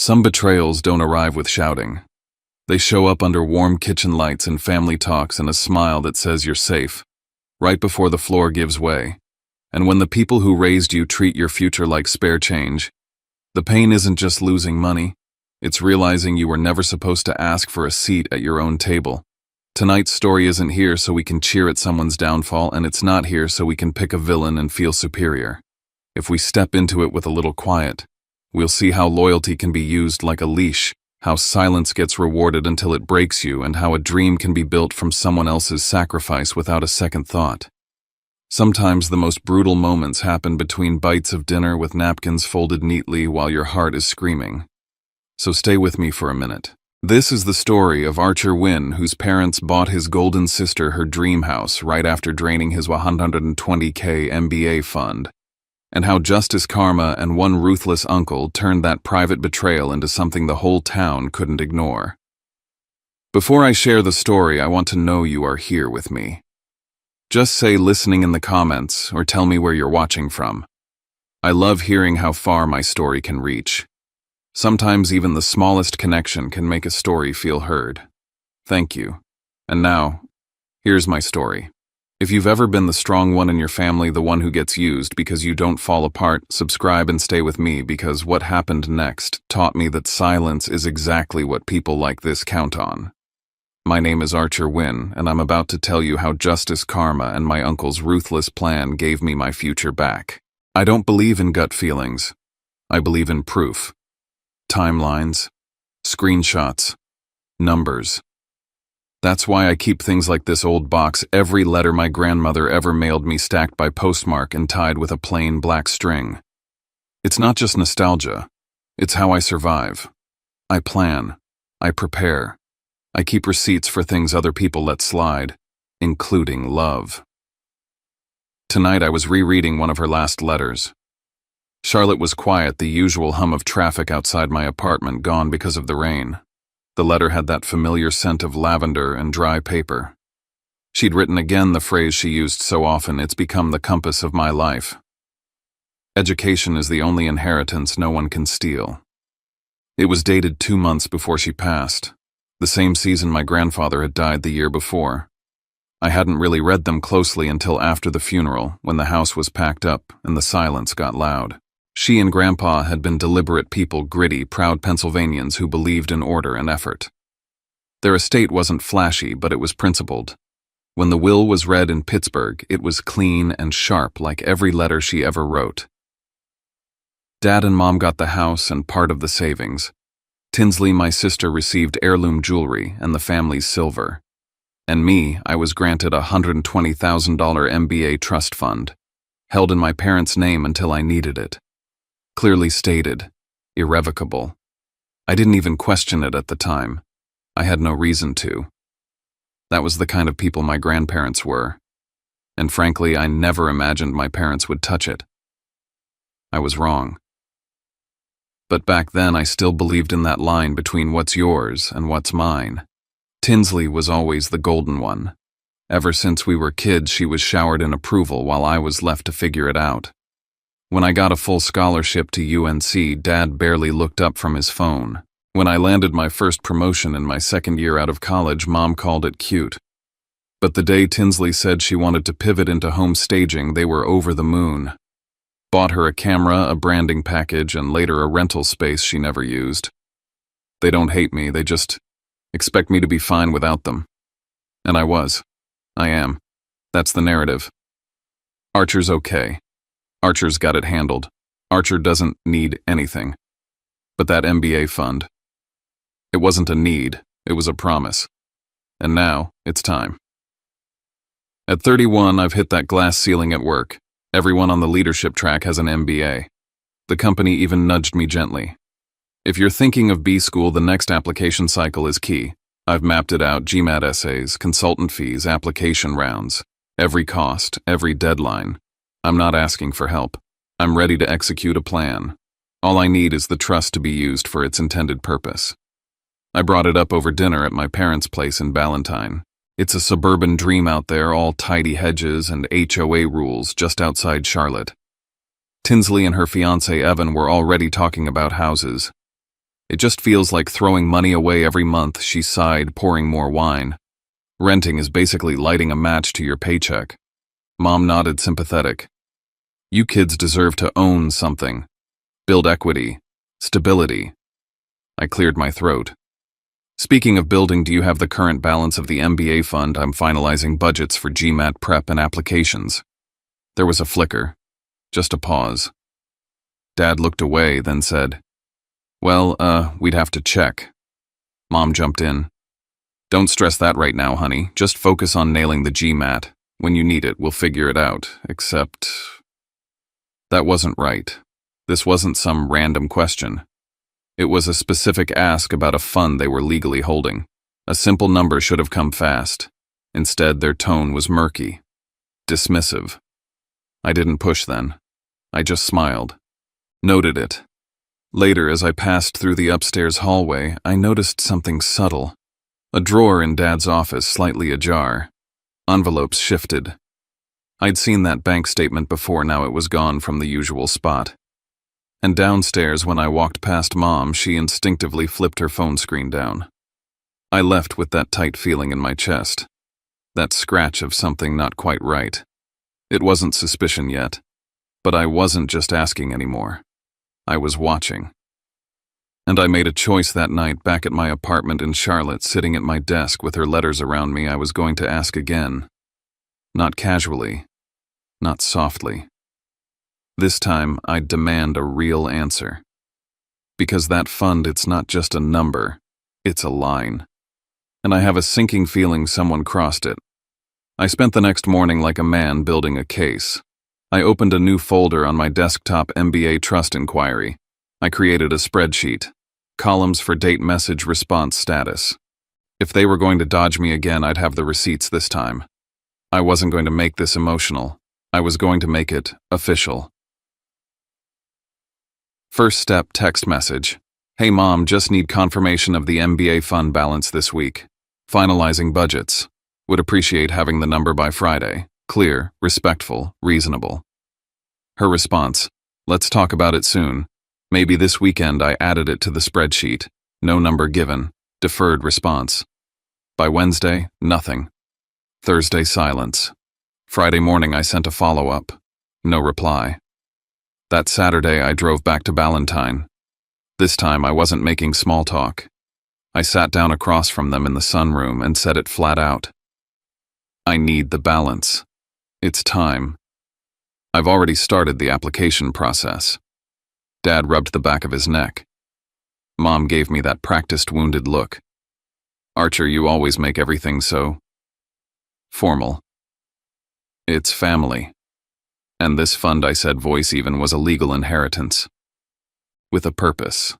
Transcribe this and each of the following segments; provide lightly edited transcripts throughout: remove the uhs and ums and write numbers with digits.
Some betrayals don't arrive with shouting. They show up under warm kitchen lights and family talks and a smile that says you're safe, right before the floor gives way. And when the people who raised you treat your future like spare change, the pain isn't just losing money, it's realizing you were never supposed to ask for a seat at your own table. Tonight's story isn't here so we can cheer at someone's downfall, and it's not here so we can pick a villain and feel superior. If we step into it with a little quiet, we'll see how loyalty can be used like a leash, how silence gets rewarded until it breaks you, and how a dream can be built from someone else's sacrifice without a second thought. Sometimes the most brutal moments happen between bites of dinner with napkins folded neatly while your heart is screaming. So stay with me for a minute. This is the story of Archer Wynn, whose parents bought his golden sister her dream house right after draining his 120K MBA fund, and how justice, karma, and one ruthless uncle turned that private betrayal into something the whole town couldn't ignore. Before I share the story, I want to know you are here with me. Just say listening in the comments or tell me where you're watching from. I love hearing how far my story can reach. Sometimes even the smallest connection can make a story feel heard. Thank you. And now, here's my story. If you've ever been the strong one in your family, the one who gets used because you don't fall apart, subscribe and stay with me, because what happened next taught me that silence is exactly what people like this count on. My name is Archer Wynn, and I'm about to tell you how justice, karma, and my uncle's ruthless plan gave me my future back. I don't believe in gut feelings. I believe in proof. Timelines, screenshots, numbers. That's why I keep things like this old box, every letter my grandmother ever mailed me stacked by postmark and tied with a plain black string. It's not just nostalgia, it's how I survive. I plan, I prepare, I keep receipts for things other people let slide, including love. Tonight I was rereading one of her last letters. Charlotte was quiet, the usual hum of traffic outside my apartment gone because of the rain. The letter had that familiar scent of lavender and dry paper. She'd written again the phrase she used so often, "It's become the compass of my life." Education is the only inheritance no one can steal. It was dated 2 months before she passed, the same season my grandfather had died the year before. I hadn't really read them closely until after the funeral, when the house was packed up and the silence got loud. She and Grandpa had been deliberate people, gritty, proud Pennsylvanians who believed in order and effort. Their estate wasn't flashy, but it was principled. When the will was read in Pittsburgh, it was clean and sharp like every letter she ever wrote. Dad and Mom got the house and part of the savings. Tinsley, my sister, received heirloom jewelry and the family's silver. And me, I was granted a $120,000 MBA trust fund, held in my parents' name until I needed it. Clearly stated, irrevocable. I didn't even question it at the time. I had no reason to. That was the kind of people my grandparents were. And frankly, I never imagined my parents would touch it. I was wrong. But back then, I still believed in that line between what's yours and what's mine. Tinsley was always the golden one. Ever since we were kids, she was showered in approval while I was left to figure it out. When I got a full scholarship to UNC, Dad barely looked up from his phone. When I landed my first promotion in my second year out of college, Mom called it cute. But the day Tinsley said she wanted to pivot into home staging, they were over the moon. Bought her a camera, a branding package, and later a rental space she never used. They don't hate me, they just expect me to be fine without them. And I was. I am. That's the narrative. Archer's okay. Archer's got it handled. Archer doesn't need anything. But that MBA fund. It wasn't a need, it was a promise. And now, it's time. At 31, I've hit that glass ceiling at work. Everyone on the leadership track has an MBA. The company even nudged me gently. If you're thinking of B school, the next application cycle is key. I've mapped it out: GMAT essays, consultant fees, application rounds. Every cost, every deadline. I'm not asking for help. I'm ready to execute a plan. All I need is the trust to be used for its intended purpose. I brought it up over dinner at my parents' place in Ballantyne. It's a suburban dream out there, all tidy hedges and HOA rules just outside Charlotte. Tinsley and her fiancé Evan were already talking about houses. It just feels like throwing money away every month, she sighed, pouring more wine. Renting is basically lighting a match to your paycheck. Mom nodded, sympathetic. You kids deserve to own something. Build equity. Stability. I cleared my throat. Speaking of building, do you have the current balance of the MBA fund? I'm finalizing budgets for GMAT prep and applications. There was a flicker. Just a pause. Dad looked away, then said, Well, we'd have to check. Mom jumped in. Don't stress that right now, honey. Just focus on nailing the GMAT. When you need it, we'll figure it out. Except... That wasn't right. This wasn't some random question. It was a specific ask about a fund they were legally holding. A simple number should have come fast. Instead, their tone was murky. Dismissive. I didn't push then. I just smiled. Noted it. Later, as I passed through the upstairs hallway, I noticed something subtle. A drawer in Dad's office slightly ajar. Envelopes shifted. I'd seen that bank statement before, now it was gone from the usual spot. And downstairs, when I walked past Mom, she instinctively flipped her phone screen down. I left with that tight feeling in my chest. That scratch of something not quite right. It wasn't suspicion yet, but I wasn't just asking anymore. I was watching. And I made a choice that night back at my apartment in Charlotte, sitting at my desk with her letters around me. I was going to ask again. Not casually, not softly. This time, I'd demand a real answer. Because that fund, it's not just a number, it's a line. And I have a sinking feeling someone crossed it. I spent the next morning like a man building a case. I opened a new folder on my desktop, MBA Trust Inquiry. I created a spreadsheet. Columns for date, message, response, status. If they were going to dodge me again, I'd have the receipts this time. I wasn't going to make this emotional. I was going to make it official. First step, text message. Hey Mom, just need confirmation of the MBA fund balance this week. Finalizing budgets. Would appreciate having the number by Friday. Clear, respectful, reasonable. Her response. Let's talk about it soon. Maybe this weekend. I added it to the spreadsheet. No number given. Deferred response. By Wednesday, nothing. Thursday, silence. Friday morning, I sent a follow-up. No reply. That Saturday, I drove back to Ballantyne. This time, I wasn't making small talk. I sat down across from them in the sunroom and said it flat out. I need the balance. It's time. I've already started the application process. Dad rubbed the back of his neck. Mom gave me that practiced, wounded look. Archer, you always make everything so formal. It's family. And this fund, I said, voice even, was a legal inheritance. With a purpose.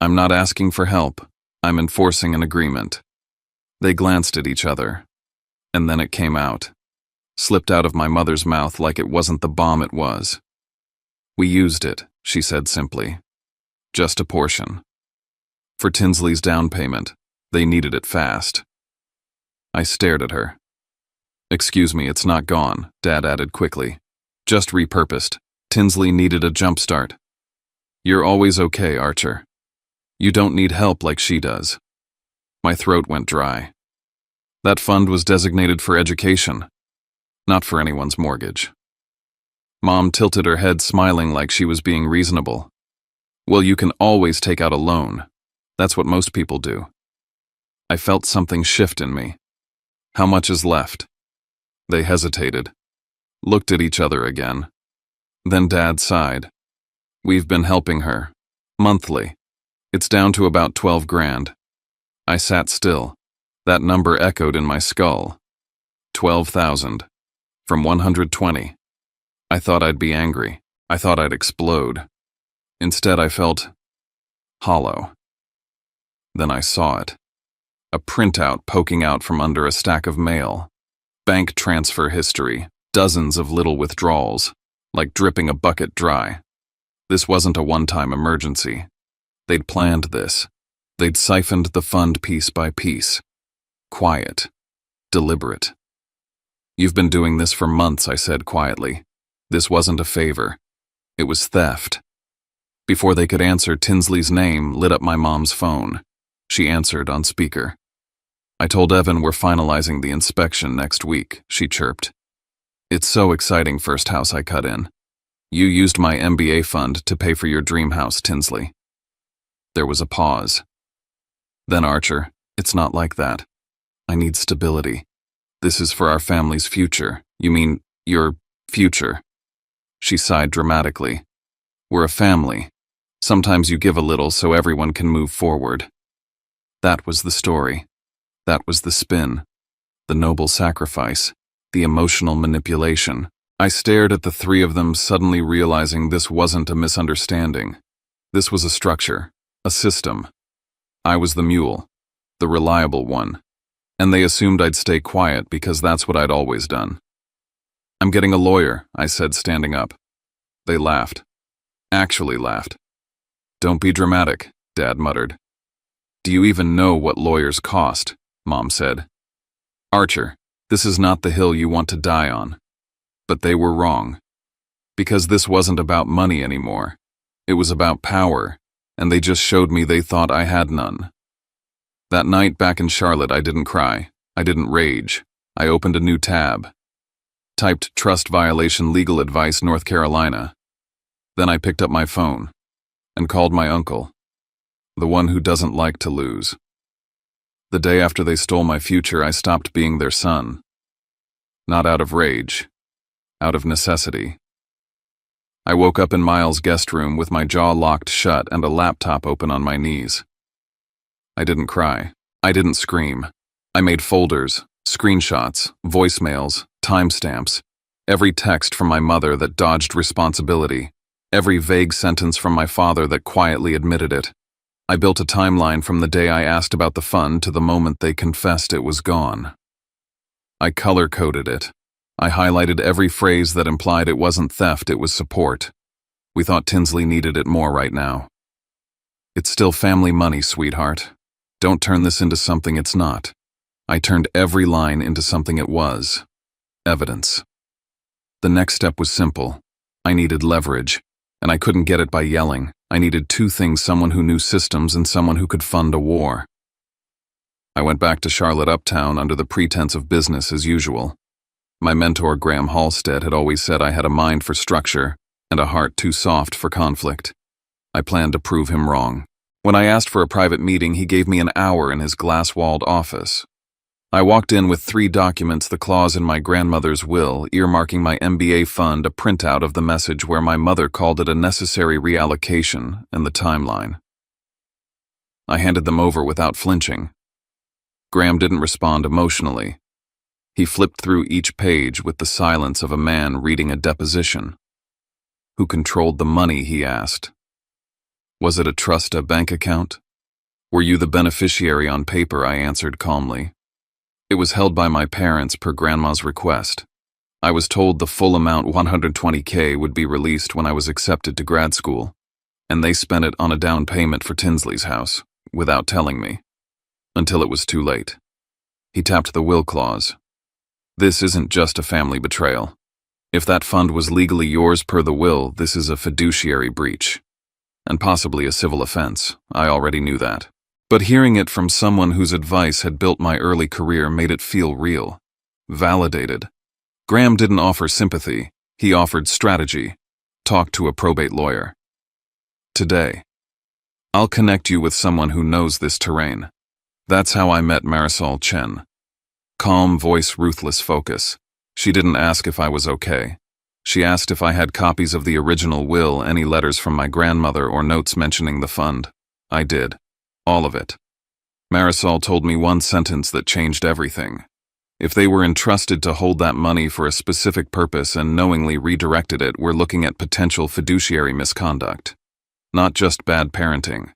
I'm not asking for help. I'm enforcing an agreement. They glanced at each other. And then it came out. Slipped out of my mother's mouth like it wasn't the bomb it was. We used it, she said simply. Just a portion. For Tinsley's down payment. They needed it fast. I stared at her. Excuse me, it's not gone, Dad added quickly. Just repurposed. Tinsley needed a jump start. You're always okay, Archer. You don't need help like she does. My throat went dry. That fund was designated for education, not for anyone's mortgage. Mom tilted her head, smiling like she was being reasonable. Well, you can always take out a loan. That's what most people do. I felt something shift in me. How much is left? They hesitated. Looked at each other again. Then Dad sighed. We've been helping her. Monthly. It's down to about 12 grand. I sat still. That number echoed in my skull. 12,000. From 120. I thought I'd be angry. I thought I'd explode. Instead, I felt hollow. Then I saw it. A printout poking out from under a stack of mail. Bank transfer history. Dozens of little withdrawals. Like dripping a bucket dry. This wasn't a one-time emergency. They'd planned this. They'd siphoned the fund piece by piece. Quiet. Deliberate. You've been doing this for months, I said quietly. This wasn't a favor. It was theft. Before they could answer, Tinsley's name lit up my mom's phone. She answered on speaker. "I told Evan we're finalizing the inspection next week," she chirped. "It's so exciting, first house I cut in. You used my MBA fund to pay for your dream house, Tinsley." There was a pause. "Then, Archer, it's not like that. I need stability. This is for our family's future." "You mean your future?" She sighed dramatically. "We're a family. Sometimes you give a little so everyone can move forward." That was the story. That was the spin. The noble sacrifice. The emotional manipulation. I stared at the three of them, suddenly realizing this wasn't a misunderstanding. This was a structure, a system. I was the mule, the reliable one, and they assumed I'd stay quiet because that's what I'd always done. "I'm getting a lawyer," I said, standing up. They laughed. Actually laughed. "Don't be dramatic," Dad muttered. "Do you even know what lawyers cost?" Mom said. "Archer, this is not the hill you want to die on." But they were wrong. Because this wasn't about money anymore. It was about power, and they just showed me they thought I had none. That night back in Charlotte, I didn't cry. I didn't rage. I opened a new tab. Typed "trust violation legal advice, North Carolina." Then I picked up my phone and called my uncle, the one who doesn't like to lose. The day after they stole my future, I stopped being their son. Not out of rage, out of necessity. I woke up in Miles' guest room with my jaw locked shut and a laptop open on my knees. I didn't cry. I didn't scream. I made folders, screenshots, voicemails, timestamps, every text from my mother that dodged responsibility, every vague sentence from my father that quietly admitted it. I built a timeline from the day I asked about the fund to the moment they confessed it was gone. I color-coded it. I highlighted every phrase that implied it wasn't theft, it was support. We thought Tinsley needed it more right now. "It's still family money, sweetheart. Don't turn this into something it's not." I turned every line into something it was. Evidence. The next step was simple. I needed leverage, and I couldn't get it by yelling. I needed two things: someone who knew systems and someone who could fund a war. I went back to Charlotte Uptown under the pretense of business as usual. My mentor, Graham Halstead, had always said I had a mind for structure and a heart too soft for conflict. I planned to prove him wrong. When I asked for a private meeting, he gave me an hour in his glass-walled office. I walked in with 3 documents, the clause in my grandmother's will, earmarking my MBA fund, a printout of the message where my mother called it a necessary reallocation, and the timeline. I handed them over without flinching. Graham didn't respond emotionally. He flipped through each page with the silence of a man reading a deposition. "Who controlled the money?" he asked. "Was it a trust, a bank account?" "Were you the beneficiary on paper?" I answered calmly. "It was held by my parents per Grandma's request. I was told the full amount, 120K, would be released when I was accepted to grad school, and they spent it on a down payment for Tinsley's house, without telling me. Until it was too late." He tapped the will clause. "This isn't just a family betrayal. If that fund was legally yours per the will, this is a fiduciary breach. And possibly a civil offense. I already knew that. But hearing it from someone whose advice had built my early career made it feel real. Validated. Graham didn't offer sympathy. He offered strategy. Talk to a probate lawyer. Today, I'll connect you with someone who knows this terrain. That's how I met Marisol Chen. Calm voice, ruthless focus. She didn't ask if I was okay. She asked if I had copies of the original will, any letters from my grandmother, or notes mentioning the fund. I did. All of it. Marisol told me one sentence that changed everything. If they were entrusted to hold that money for a specific purpose and knowingly redirected it, we're looking at potential fiduciary misconduct. Not just bad parenting.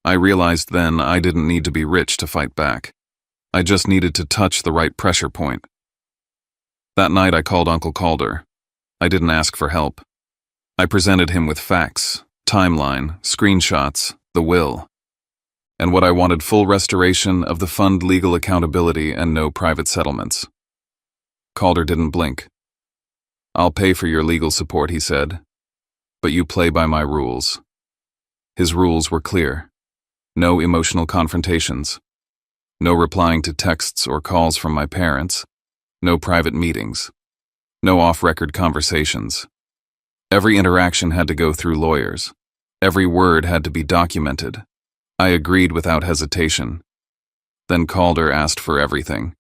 I realized then I didn't need to be rich to fight back. I just needed to touch the right pressure point. That night I called Uncle Calder. I didn't ask for help. I presented him with facts, timeline, screenshots, the will, and what I wanted: full restoration of the fund, legal accountability, and no private settlements. Calder didn't blink. "I'll pay for your legal support," he said, "but you play by my rules. His rules were clear. No emotional confrontations. No replying to texts or calls from my parents. No private meetings. No off-record conversations. Every interaction had to go through lawyers. Every word had to be documented. I agreed without hesitation. Then Calder asked for everything.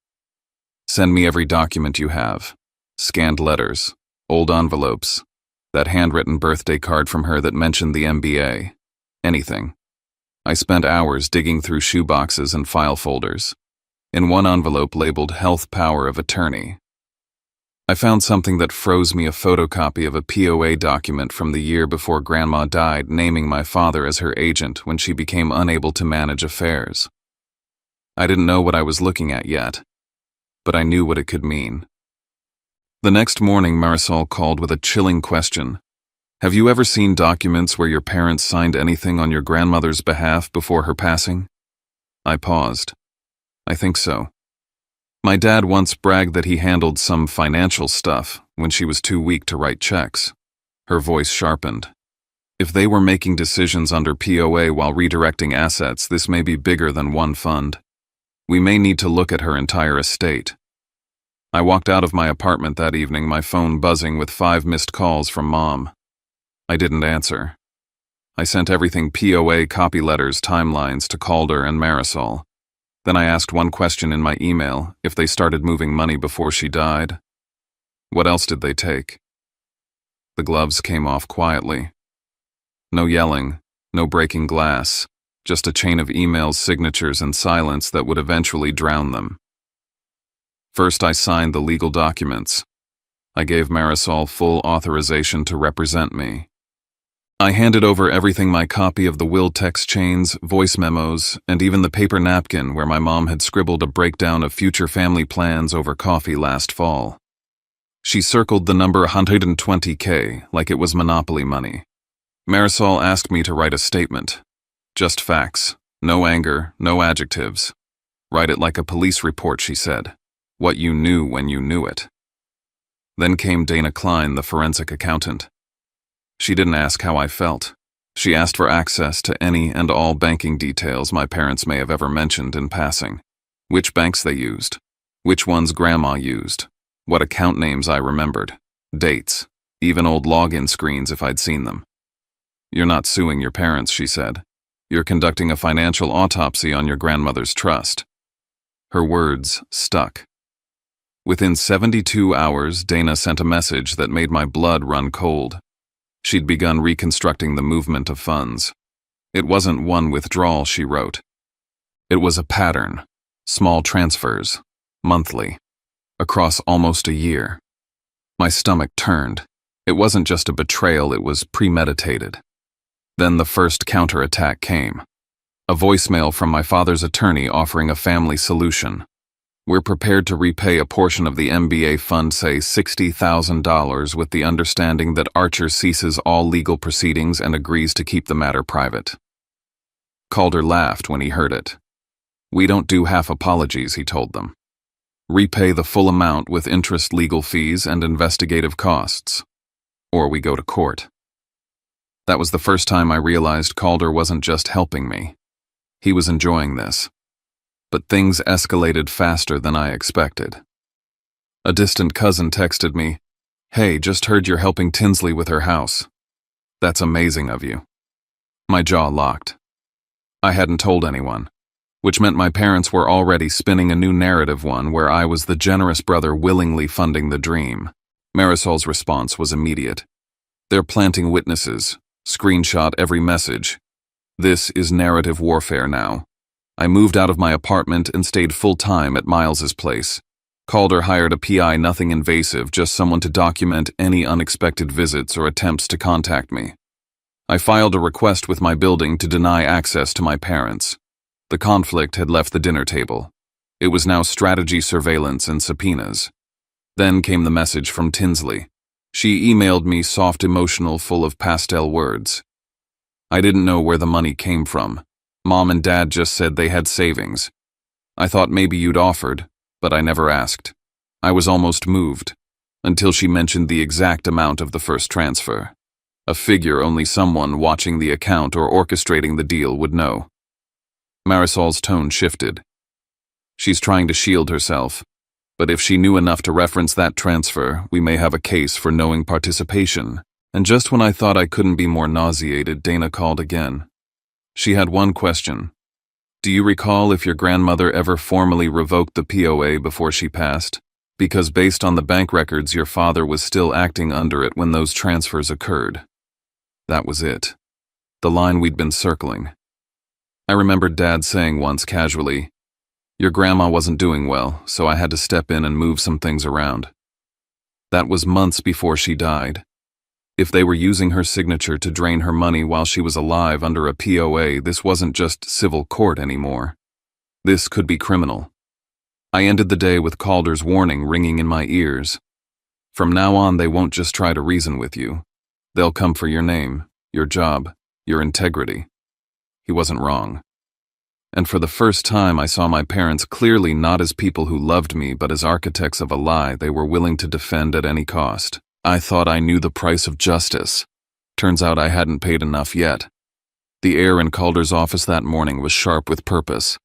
Send me every document you have. Scanned letters, old envelopes, that handwritten birthday card from her that mentioned the MBA. Anything. I spent hours digging through shoeboxes and file folders. In one envelope labeled Health Power of Attorney, I found something that froze me, a photocopy of a POA document from the year before Grandma died, naming my father as her agent when she became unable to manage affairs. I didn't know what I was looking at yet, but I knew what it could mean. The next morning, Marisol called with a chilling question. Have you ever seen documents where your parents signed anything on your grandmother's behalf before her passing? I paused. I think so. My dad once bragged that he handled some financial stuff when she was too weak to write checks. Her voice sharpened. If they were making decisions under POA while redirecting assets, this may be bigger than one fund. We may need to look at her entire estate. I walked out of my apartment that evening, my phone buzzing with 5 missed calls from Mom. I didn't answer. I sent everything POA, copy letters, timelines to Calder and Marisol. Then I asked one question in my email, if they started moving money before she died. What else did they take? The gloves came off quietly. No yelling, no breaking glass, just a chain of emails, signatures, and silence that would eventually drown them. First, I signed the legal documents. I gave Marisol full authorization to represent me. I handed over everything, my copy of the will, text chains, voice memos, and even the paper napkin where my mom had scribbled a breakdown of future family plans over coffee last fall. She circled the number 120K like it was Monopoly money. Marisol asked me to write a statement. Just facts. No anger, no adjectives. Write it like a police report, she said. What you knew when you knew it. Then came Dana Klein, the forensic accountant. She didn't ask how I felt. She asked for access to any and all banking details my parents may have ever mentioned in passing. Which banks they used. Which ones Grandma used. What account names I remembered. Dates. Even old login screens if I'd seen them. You're not suing your parents, she said. You're conducting a financial autopsy on your grandmother's trust. Her words stuck. Within 72 hours, Dana sent a message that made my blood run cold. She'd begun reconstructing the movement of funds. It wasn't one withdrawal, she wrote. It was a pattern. Small transfers. Monthly. Across almost a year. My stomach turned. It wasn't just a betrayal, it was premeditated. Then the first counterattack came. A voicemail from my father's attorney offering a family solution. We're prepared to repay a portion of the MBA fund, say $60,000, with the understanding that Archer ceases all legal proceedings and agrees to keep the matter private. Calder laughed when he heard it. We don't do half apologies, he told them. Repay the full amount with interest, legal fees, and investigative costs. Or we go to court. That was the first time I realized Calder wasn't just helping me. He was enjoying this. But things escalated faster than I expected. A distant cousin texted me, "Hey, just heard you're helping Tinsley with her house. That's amazing of you." My jaw locked. I hadn't told anyone, which meant my parents were already spinning a new narrative, one where I was the generous brother willingly funding the dream. Marisol's response was immediate. They're planting witnesses. Screenshot every message. This is narrative warfare now. I moved out of my apartment and stayed full-time at Miles's place. Calder hired a PI, nothing invasive, just someone to document any unexpected visits or attempts to contact me. I filed a request with my building to deny access to my parents. The conflict had left the dinner table. It was now strategy, surveillance, and subpoenas. Then came the message from Tinsley. She emailed me, soft, emotional, full of pastel words. I didn't know where the money came from. Mom and Dad just said they had savings. I thought maybe you'd offered, but I never asked. I was almost moved, until she mentioned the exact amount of the first transfer. A figure only someone watching the account or orchestrating the deal would know. Marisol's tone shifted. She's trying to shield herself, but if she knew enough to reference that transfer, we may have a case for knowing participation. And just when I thought I couldn't be more nauseated, Dana called again. She had one question. Do you recall if your grandmother ever formally revoked the POA before she passed? Because based on the bank records, your father was still acting under it when those transfers occurred. That was it. The line we'd been circling. I remembered Dad saying once casually, "Your grandma wasn't doing well, so I had to step in and move some things around." That was months before she died. If they were using her signature to drain her money while she was alive under a POA, this wasn't just civil court anymore. This could be criminal. I ended the day with Calder's warning ringing in my ears. From now on, they won't just try to reason with you. They'll come for your name, your job, your integrity. He wasn't wrong. And for the first time, I saw my parents clearly not as people who loved me, but as architects of a lie they were willing to defend at any cost. I thought I knew the price of justice. Turns out I hadn't paid enough yet. The air in Calder's office that morning was sharp with purpose.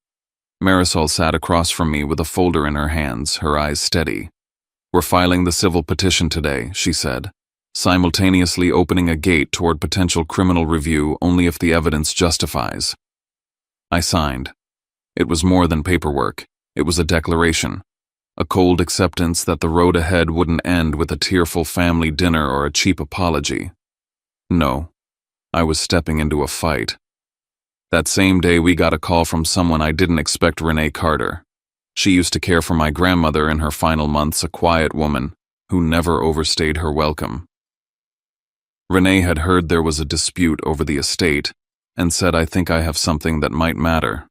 Marisol sat across from me with a folder in her hands, her eyes steady. "We're filing the civil petition today," she said, simultaneously opening a gate toward potential criminal review only if the evidence justifies. I signed. It was more than paperwork. It was a declaration. A cold acceptance that the road ahead wouldn't end with a tearful family dinner or a cheap apology. No, I was stepping into a fight. That same day, we got a call from someone I didn't expect. Renee Carter. She used to care for my grandmother in her final months, a quiet woman who never overstayed her welcome. Renee had heard there was a dispute over the estate and said, "I think I have something that might matter."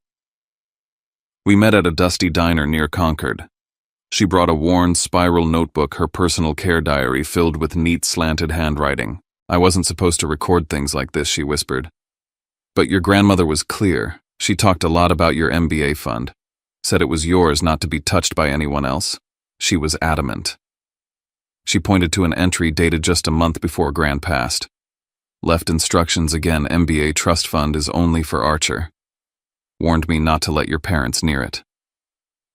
We met at a dusty diner near Concord. She brought a worn spiral notebook, her personal care diary filled with neat slanted handwriting. "I wasn't supposed to record things like this," she whispered. "But your grandmother was clear. She talked a lot about your MBA fund. Said it was yours, not to be touched by anyone else. She was adamant." She pointed to an entry dated just a month before Gran passed. Left instructions again, MBA trust fund is only for Archer. Warned me not to let your parents near it.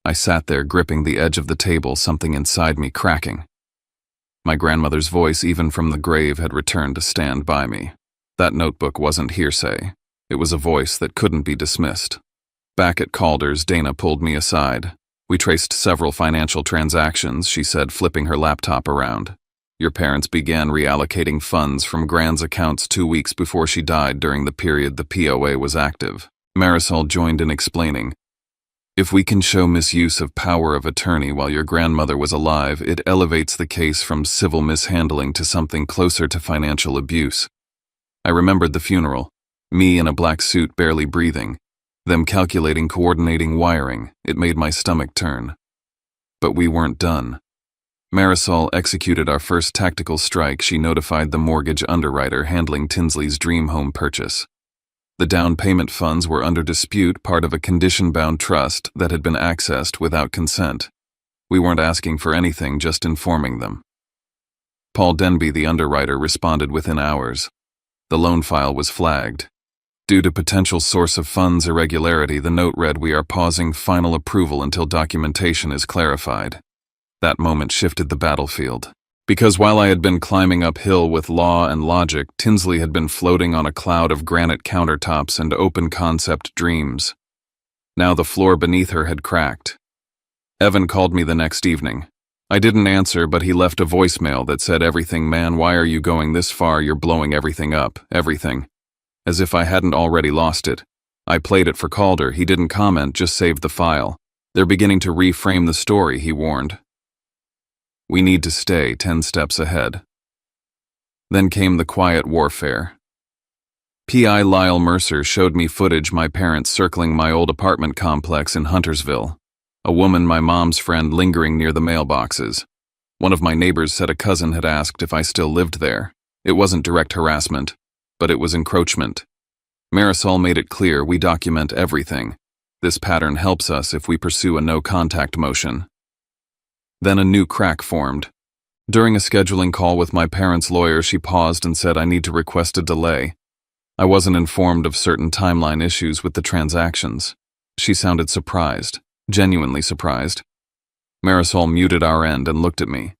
I sat there gripping the edge of the table, something inside me cracking. My grandmother's voice, even from the grave, had returned to stand by me. That notebook wasn't hearsay. It was a voice that couldn't be dismissed. Back at Calder's, Dana pulled me aside. "We traced several financial transactions," she said, flipping her laptop around. "Your parents began reallocating funds from Gran's accounts 2 weeks before she died during the period the POA was active." Marisol joined in explaining. "If we can show misuse of power of attorney while your grandmother was alive, it elevates the case from civil mishandling to something closer to financial abuse." I remembered the funeral, me in a black suit barely breathing, them calculating, coordinating, wiring. It made my stomach turn. But we weren't done. Marisol executed our first tactical strike. She notified the mortgage underwriter handling Tinsley's dream home purchase. The down payment funds were under dispute, part of a condition-bound trust that had been accessed without consent. We weren't asking for anything, just informing them. Paul Denby, the underwriter, responded within hours. The loan file was flagged. Due to potential source of funds irregularity, the note read, "We are pausing final approval until documentation is clarified." That moment shifted the battlefield. Because while I had been climbing uphill with law and logic, Tinsley had been floating on a cloud of granite countertops and open-concept dreams. Now the floor beneath her had cracked. Evan called me the next evening. I didn't answer, but he left a voicemail that said, "Everything, man, why are you going this far? You're blowing everything up, everything." As if I hadn't already lost it. I played it for Calder. He didn't comment, just saved the file. "They're beginning to reframe the story," he warned. "We need to stay 10 steps ahead." Then came the quiet warfare. PI Lyle Mercer showed me footage my parents circling my old apartment complex in Huntersville. A woman, my mom's friend, lingering near the mailboxes. One of my neighbors said a cousin had asked if I still lived there. It wasn't direct harassment, but it was encroachment. Marisol made it clear we document everything. This pattern helps us if we pursue a no-contact motion. Then a new crack formed. During a scheduling call with my parents' lawyer, she paused and said I need to request a delay. I wasn't informed of certain timeline issues with the transactions. She sounded surprised, genuinely surprised. Marisol muted our end and looked at me.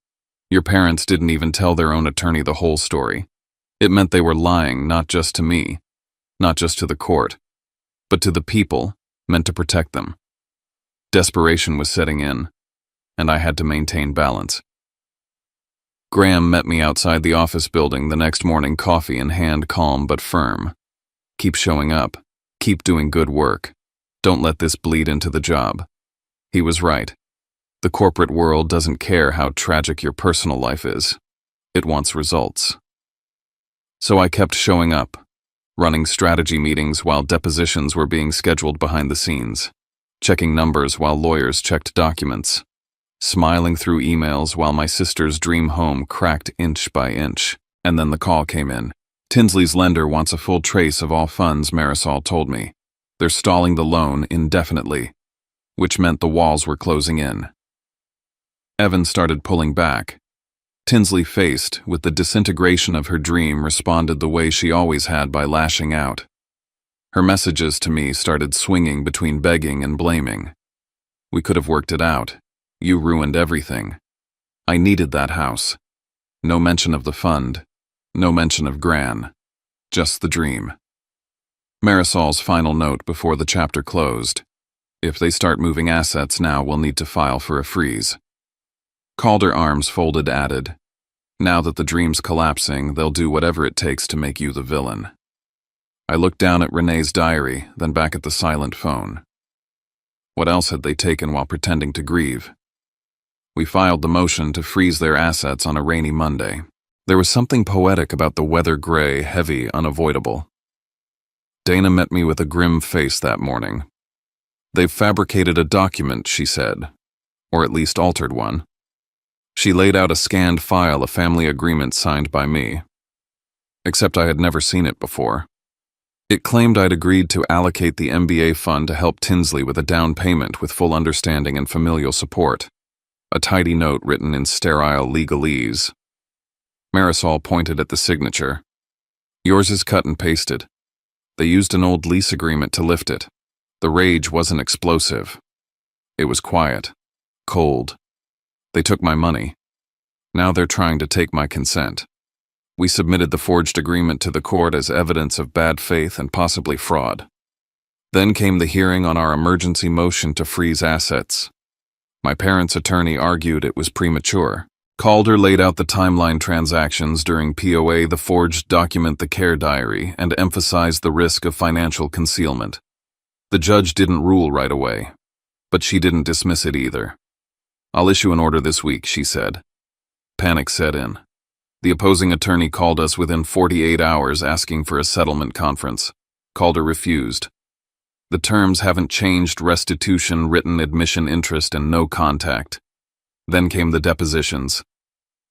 Your parents didn't even tell their own attorney the whole story. It meant they were lying, not just to me, not just to the court, but to the people meant to protect them. Desperation was setting in, and I had to maintain balance. Graham met me outside the office building the next morning, coffee in hand, calm but firm. Keep showing up. Keep doing good work. Don't let this bleed into the job. He was right. The corporate world doesn't care how tragic your personal life is. It wants results. So I kept showing up, running strategy meetings while depositions were being scheduled behind the scenes, checking numbers while lawyers checked documents, smiling through emails while my sister's dream home cracked inch by inch. And then the call came in. Tinsley's lender wants a full trace of all funds, Marisol told me. They're stalling the loan indefinitely, which meant the walls were closing in. Evan started pulling back. Tinsley, faced with the disintegration of her dream, responded the way she always had, by lashing out. Her messages to me started swinging between begging and blaming. We could have worked it out. You ruined everything. I needed that house. No mention of the fund. No mention of Gran. Just the dream. Marisol's final note before the chapter closed. If they start moving assets now, we'll need to file for a freeze. Calder, arms folded, added, now that the dream's collapsing, they'll do whatever it takes to make you the villain. I looked down at Renee's diary, then back at the silent phone. What else had they taken while pretending to grieve? We filed the motion to freeze their assets on a rainy Monday. There was something poetic about the weather, gray, heavy, unavoidable. Dana met me with a grim face that morning. They've fabricated a document, she said, or at least altered one. She laid out a scanned file, a family agreement signed by me. Except I had never seen it before. It claimed I'd agreed to allocate the MBA fund to help Tinsley with a down payment with full understanding and familial support. A tidy note written in sterile legalese. Marisol pointed at the signature. Yours is cut and pasted. They used an old lease agreement to lift it. The rage wasn't explosive. It was quiet, cold. They took my money. Now they're trying to take my consent. We submitted the forged agreement to the court as evidence of bad faith and possibly fraud. Then came the hearing on our emergency motion to freeze assets. My parents' attorney argued it was premature. Calder laid out the timeline transactions during POA, the forged document, the care diary, and emphasized the risk of financial concealment. The judge didn't rule right away, but she didn't dismiss it either. I'll issue an order this week, she said. Panic set in. The opposing attorney called us within 48 hours asking for a settlement conference. Calder refused. The terms haven't changed: restitution, written admission, interest, and no contact. Then came the depositions.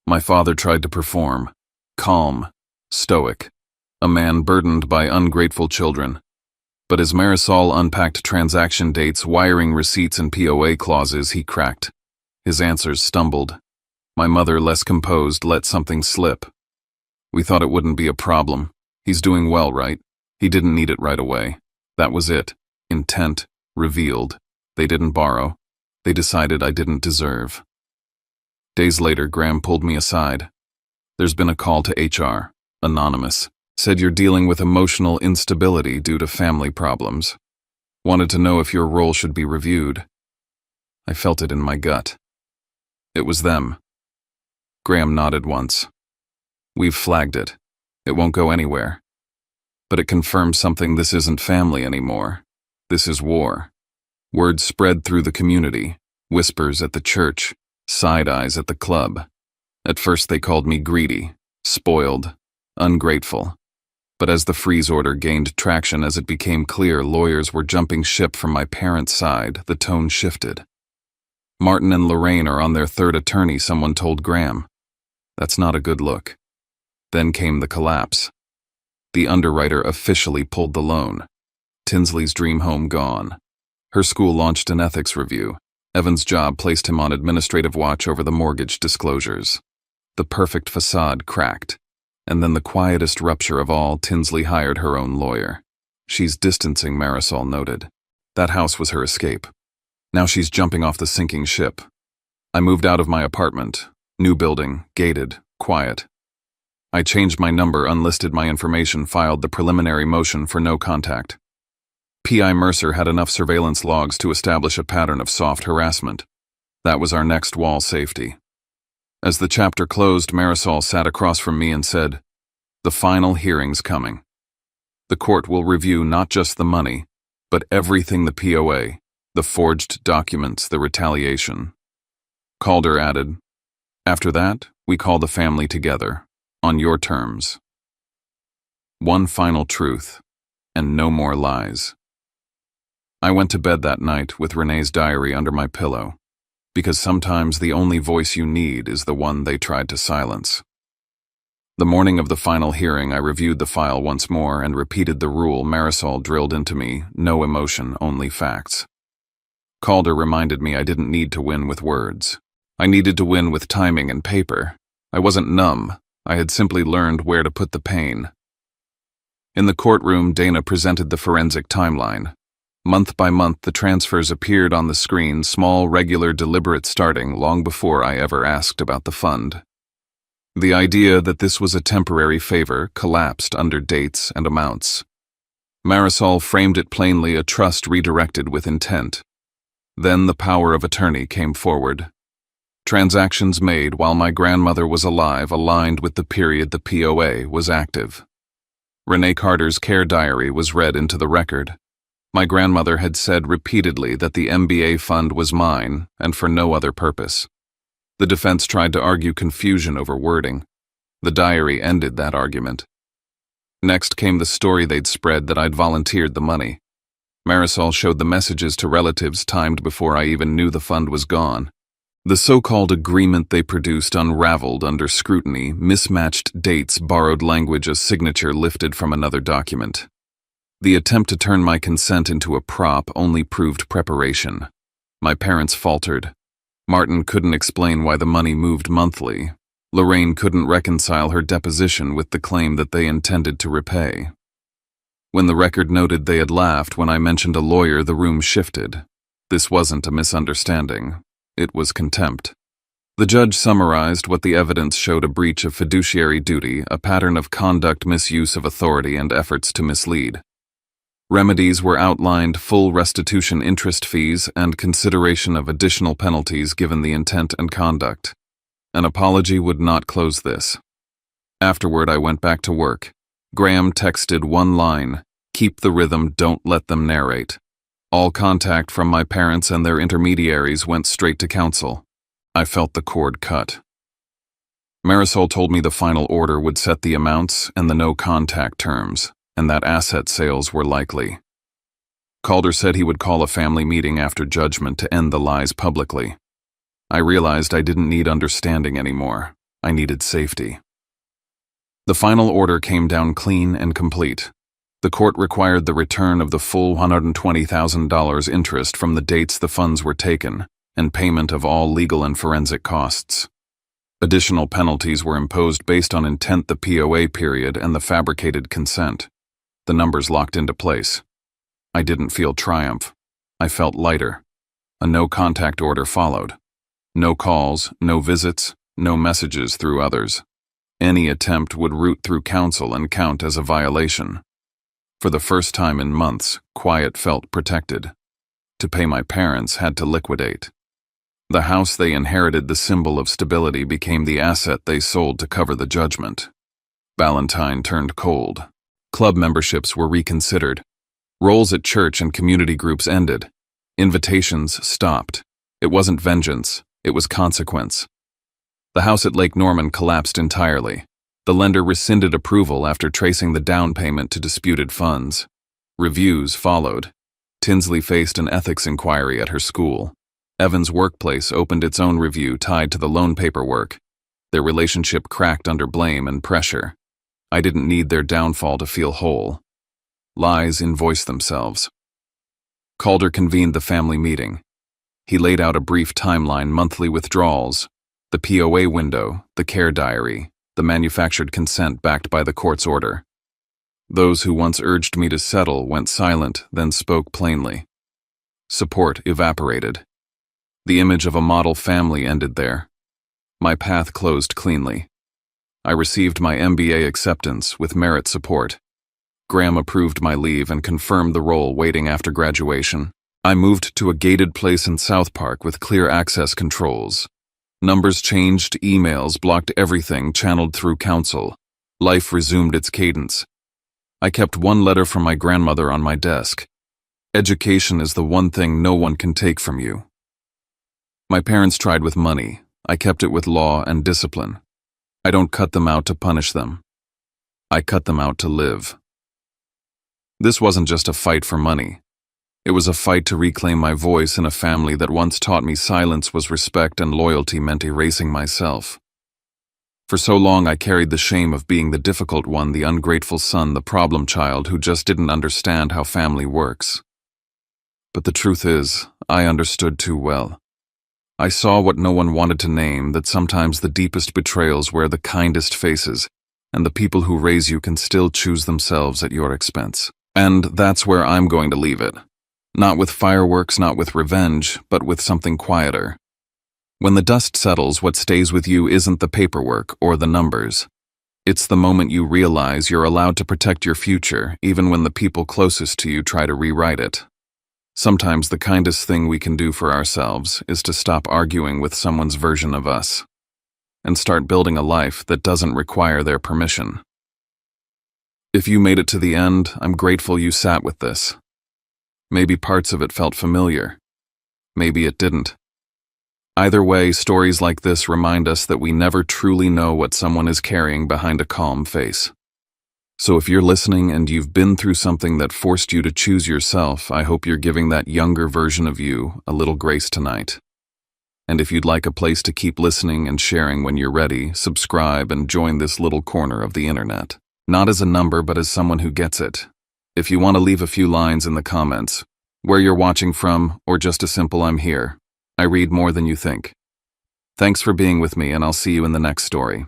My father tried to perform. Calm, stoic, a man burdened by ungrateful children. But as Marisol unpacked transaction dates, wiring receipts, and POA clauses, he cracked. His answers stumbled. My mother, less composed, let something slip. We thought it wouldn't be a problem. He's doing well, right? He didn't need it right away. That was it. Intent, revealed. They didn't borrow. They decided I didn't deserve. Days later, Graham pulled me aside. There's been a call to HR, anonymous. Said you're dealing with emotional instability due to family problems. Wanted to know if your role should be reviewed. I felt it in my gut. It was them. Graham nodded once. We've flagged it. It won't go anywhere. But it confirms something: this isn't family anymore. This is war. Word spread through the community, whispers at the church, side eyes at the club. At first they called me greedy, spoiled, ungrateful. But as the freeze order gained traction, as it became clear lawyers were jumping ship from my parents' side, the tone shifted. Martin and Lorraine are on their third attorney, someone told Graham. That's not a good look. Then came the collapse. The underwriter officially pulled the loan. Tinsley's dream home gone. Her school launched an ethics review. Evan's job placed him on administrative watch over the mortgage disclosures. The perfect facade cracked. And then the quietest rupture of all, Tinsley hired her own lawyer. She's distancing, Marisol noted. That house was her escape. Now she's jumping off the sinking ship. I moved out of my apartment. New building, gated, quiet. I changed my number, unlisted my information, filed the preliminary motion for no contact. P.I. Mercer had enough surveillance logs to establish a pattern of soft harassment. That was our next wall safety. As the chapter closed, Marisol sat across from me and said, "The final hearing's coming. The court will review not just the money, but everything: the POA, the forged documents, the retaliation." Calder added, "After that, we call the family together, on your terms. One final truth, and no more lies." I went to bed that night with Renee's diary under my pillow, because sometimes the only voice you need is the one they tried to silence. The morning of the final hearing, I reviewed the file once more and repeated the rule Marisol drilled into me: no emotion, only facts. Calder reminded me I didn't need to win with words. I needed to win with timing and paper. I wasn't numb. I had simply learned where to put the pain. In the courtroom, Dana presented the forensic timeline. Month by month, the transfers appeared on the screen, small, regular, deliberate, starting long before I ever asked about the fund. The idea that this was a temporary favor collapsed under dates and amounts. Marisol framed it plainly: a trust redirected with intent. Then the power of attorney came forward. Transactions made while my grandmother was alive aligned with the period the POA was active. Renee Carter's care diary was read into the record. My grandmother had said repeatedly that the MBA fund was mine and for no other purpose. The defense tried to argue confusion over wording. The diary ended that argument. Next came the story they'd spread that I'd volunteered the money. Marisol showed the messages to relatives timed before I even knew the fund was gone. The so-called agreement they produced unraveled under scrutiny: mismatched dates, borrowed language, a signature lifted from another document. The attempt to turn my consent into a prop only proved preparation. My parents faltered. Martin couldn't explain why the money moved monthly. Lorraine couldn't reconcile her deposition with the claim that they intended to repay. When the record noted they had laughed when I mentioned a lawyer, the room shifted. This wasn't a misunderstanding. It was contempt. The judge summarized what the evidence showed: a breach of fiduciary duty, a pattern of conduct, misuse of authority, and efforts to mislead. Remedies were outlined: full restitution, interest, fees, and consideration of additional penalties given the intent and conduct. An apology would not close this. Afterward, I went back to work. Graham texted one line: "Keep the rhythm, don't let them narrate." All contact from my parents and their intermediaries went straight to counsel. I felt the cord cut. Marisol told me the final order would set the amounts and the no-contact terms, and that asset sales were likely. Calder said he would call a family meeting after judgment to end the lies publicly. I realized I didn't need understanding anymore. I needed safety. The final order came down clean and complete. The court required the return of the full $120,000 interest from the dates the funds were taken, and payment of all legal and forensic costs. Additional penalties were imposed based on intent, the POA period, and the fabricated consent. The numbers locked into place. I didn't feel triumph. I felt lighter. A no-contact order followed. No calls, no visits, no messages through others. Any attempt would route through counsel and count as a violation. For the first time in months, quiet felt protected. To pay my parents had to liquidate. The house they inherited, the symbol of stability, became the asset they sold to cover the judgment. Valentine turned cold. Club memberships were reconsidered. Roles at church and community groups ended. Invitations stopped. It wasn't vengeance, it was consequence. The house at Lake Norman collapsed entirely. The lender rescinded approval after tracing the down payment to disputed funds. Reviews followed. Tinsley faced an ethics inquiry at her school. Evan's workplace opened its own review tied to the loan paperwork. Their relationship cracked under blame and pressure. I didn't need their downfall to feel whole. Lies invoiced themselves. Calder convened the family meeting. He laid out a brief timeline: monthly withdrawals, The POA window, the care diary, the manufactured consent backed by the court's order. Those who once urged me to settle went silent, then spoke plainly. Support evaporated. The image of a model family ended there. My path closed cleanly. I received my MBA acceptance with merit support. Graham approved my leave and confirmed the role waiting after graduation. I moved to a gated place in South Park with clear access controls. Numbers changed, emails blocked, everything channeled through counsel. Life resumed its cadence. I kept one letter from my grandmother on my desk. Education is the one thing no one can take from you. My parents tried with money. I kept it with law and discipline. I don't cut them out to punish them. I cut them out to live. This wasn't just a fight for money. It was a fight to reclaim my voice in a family that once taught me silence was respect and loyalty meant erasing myself. For so long I carried the shame of being the difficult one, the ungrateful son, the problem child who just didn't understand how family works. But the truth is, I understood too well. I saw what no one wanted to name, that sometimes the deepest betrayals wear the kindest faces, and the people who raise you can still choose themselves at your expense. And that's where I'm going to leave it. Not with fireworks, not with revenge, but with something quieter. When the dust settles, what stays with you isn't the paperwork or the numbers. It's the moment you realize you're allowed to protect your future, even when the people closest to you try to rewrite it. Sometimes the kindest thing we can do for ourselves is to stop arguing with someone's version of us and start building a life that doesn't require their permission. If you made it to the end, I'm grateful you sat with this. Maybe parts of it felt familiar. Maybe it didn't. Either way, stories like this remind us that we never truly know what someone is carrying behind a calm face. So if you're listening and you've been through something that forced you to choose yourself, I hope you're giving that younger version of you a little grace tonight. And if you'd like a place to keep listening and sharing when you're ready, subscribe and join this little corner of the internet. Not as a number, but as someone who gets it. If you want to leave a few lines in the comments, where you're watching from, or just a simple "I'm here," I read more than you think. Thanks for being with me, and I'll see you in the next story.